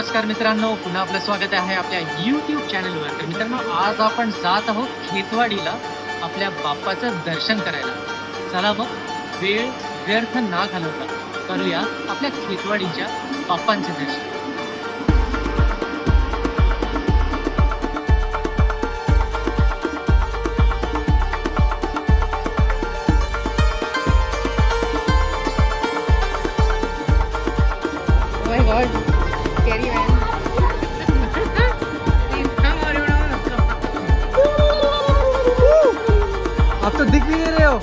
नमस्कार मित्रांनो, पुन्हा आपलं स्वागत आहे आपल्या यूट्यूब चॅनलवर. तर मित्रांनो, आज आपण जात आहोत खेतवाडीला आपल्या बाप्पाचं दर्शन करायला. चला मग वेळ व्यर्थ ना घालवता करूया आपल्या खेतवाडीच्या बाप्पांचे दर्शन. आप तो दिख भी नहीं रहे हो.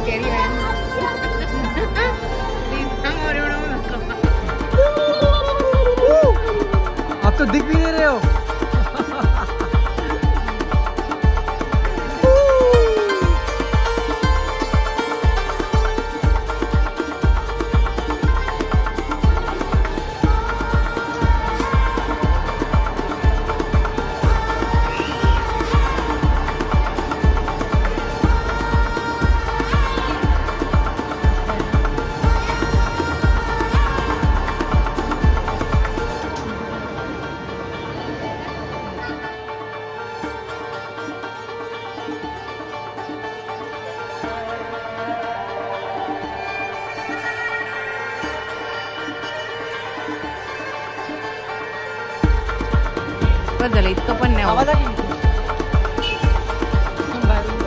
Scary man. Please come on, आप तो दिख भी नहीं रहे हो. बस झालं, इतकं पण नाही आवाज आवडत. आली.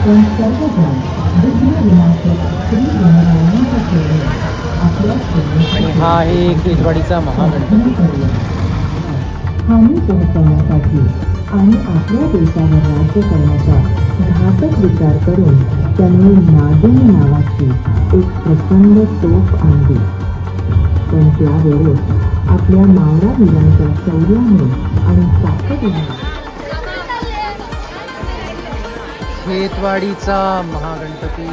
आपण सर्वजण विघ्न विनाशक श्री गणरायाच्या सेवेत आपल्या आणि हा आहे खेतवाडीचा महागणपती. करूया. हानी पोहोचवण्यासाठी आणि आपल्या देशावर राज्य करण्याचा घातक विचार करून त्यांनी नागिनी नावाची एक प्रचंड तोफ आणली. पण त्यावेळेस आपल्या मावळा मुलांच्या शौर्याने आणि ताकदीने खेतवाडीचा महागणपती.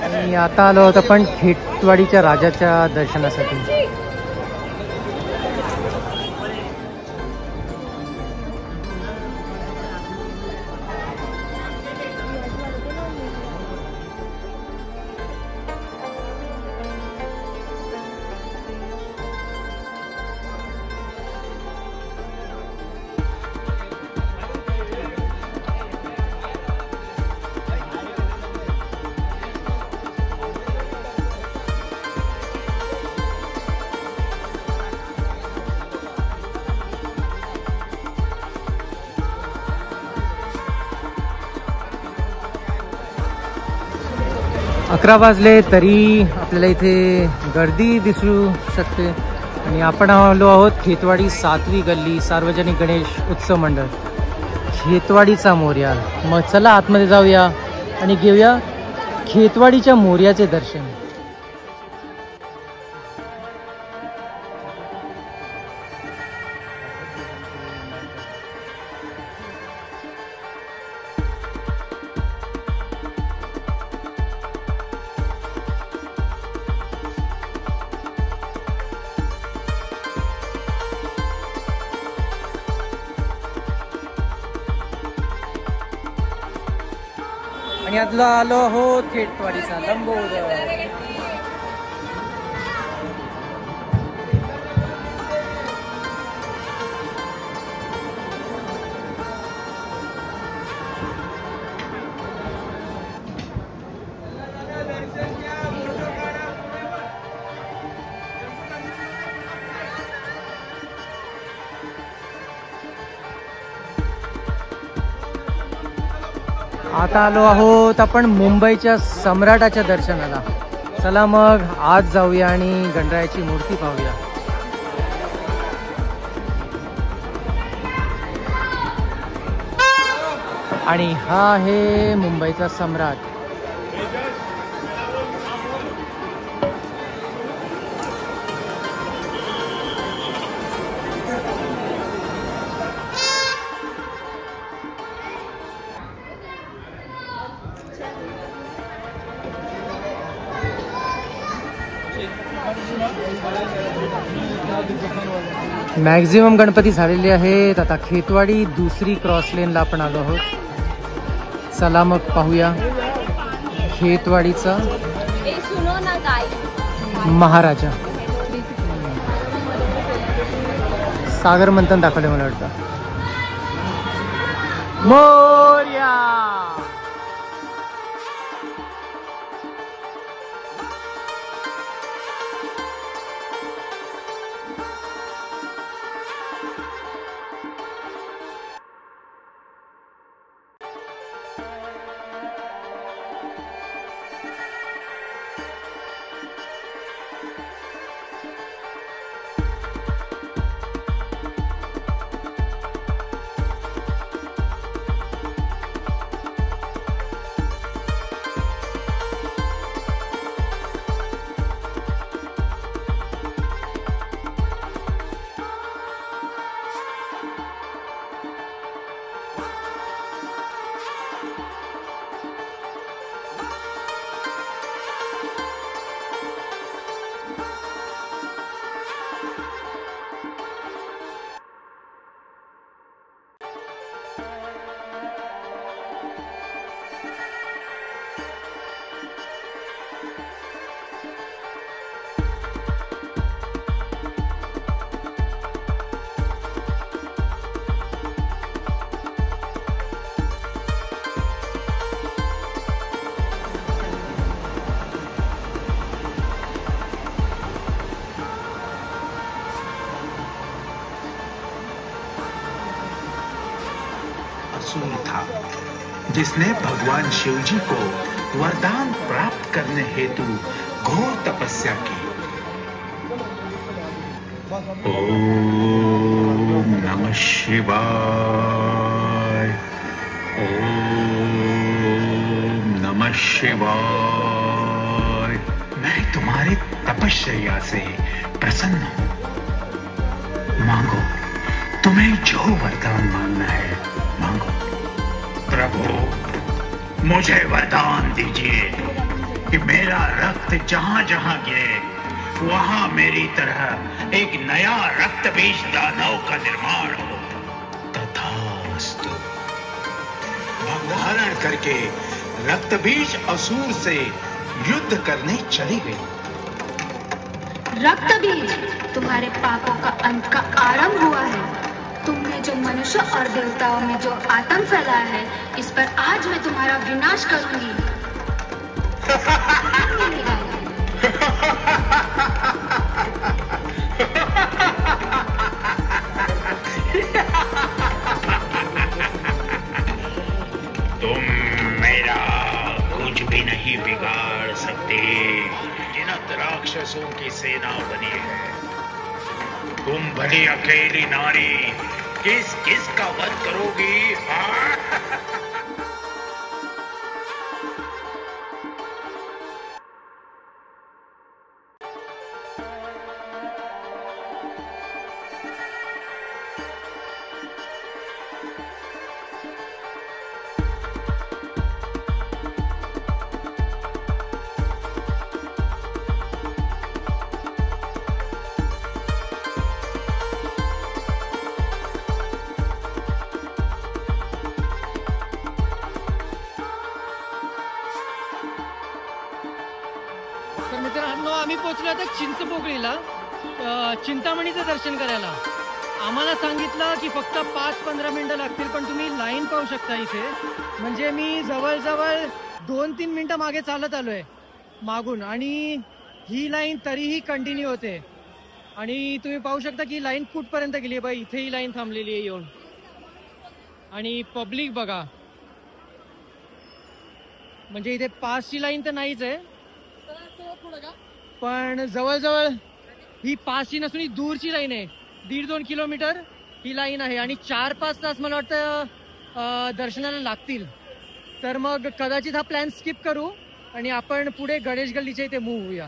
आणि आता आलो होतो पण खेतवाडीच्या राजाच्या दर्शनासाठी. अकरा वाजले तरी आपल्याला इथे गर्दी दिसू शकते. आणि आपण आलो आहोत खेतवाडी 7वी गल्ली सार्वजनिक गणेश उत्सव मंडळ, खेतवाडीचा मोरया. मग चला आतमध्ये जाऊया आणि घेऊया खेतवाडीच्या मोरयाचे दर्शन. आणि आतला आलो आहोत खेतवाडीचा लंबोदर. आता आलो आहोत आपण मुंबईच्या सम्राटाच्या दर्शनाला. चला मग आज जाऊया आणि गणरायाची मूर्ती पाहूया. आणि हा आहे मुंबईचा सम्राट. मॅक्झिमम गणपती झालेले आहेत. आता खेतवाडी दुसरी क्रॉस लेनला आपण आलो आहोत. चला मग पाहूया खेतवाडीचा महाराजा. सागर मंथन दाखवले मला वाटतं. मोरया. असुर था जिसने भगवान शिव जी को वरदान प्राप्त करने हेतु घोर तपस्या की। ओम नमः शिवाय, ओम नमः शिवाय। मैं तुम्हारी तपस्या से प्रसन्न हूं। मांगो, तुम्हें जो वरदान मांगना है मांगो। प्रभु, मुझे वरदान दीजिए कि मेरा रक्त जहां जहां गिरे वहां मेरी तरह एक नया रक्त बीज दानव का निर्माण हो। तथास्तु। भक्त धारण करके रक्त बीज असुर से युद्ध करने चली गई। रक्त बीज, तुम्हारे पापों का अंत का आरंभ हुआ है। तुमने जो मनुष्य और देवताओं में जो आतंक फैलाया है, इस पर आज मैं तुम्हारा विनाश करूंगी। तुम मेरा कुछ भी नहीं बिगाड़ सकते। जिनत राक्षसों की सेना बनी है। तुम भली अकेली नारी किस किस का वध करोगी? हाँ? तर मित्रांनो, आम्ही पोहोचलो आता चिंचपोकळीला चिंतामणीचं दर्शन करायला. आम्हाला सांगितलं की फक्त 5-15 मिनिटं लागतील, पण तुम्ही लाईन पाहू शकता इथे. म्हणजे मी जवळजवळ 2-3 मिनिटं मागे चालत आलोय मागून, आणि ही लाईन तरीही कंटिन्यू होते. आणि तुम्ही पाहू शकता की लाईन कुठपर्यंत गेली आहे. बाई, इथे ही लाईन थांबलेली आहे येऊन. आणि पब्लिक बघा, म्हणजे इथे पासची लाईन तर नाहीच आहे, पण जवळजवळ ही पासची नसून ही दूरची लाईन आहे. 1.5-2 किलोमीटर ही लाईन आहे, आणि 4-5 तास मला वाटतं दर्शनाला लागतील. तर मग कदाचित हा प्लॅन स्किप करू आणि आपण पुढे गणेश गल्लीच्या इथे मूव्ह होऊया.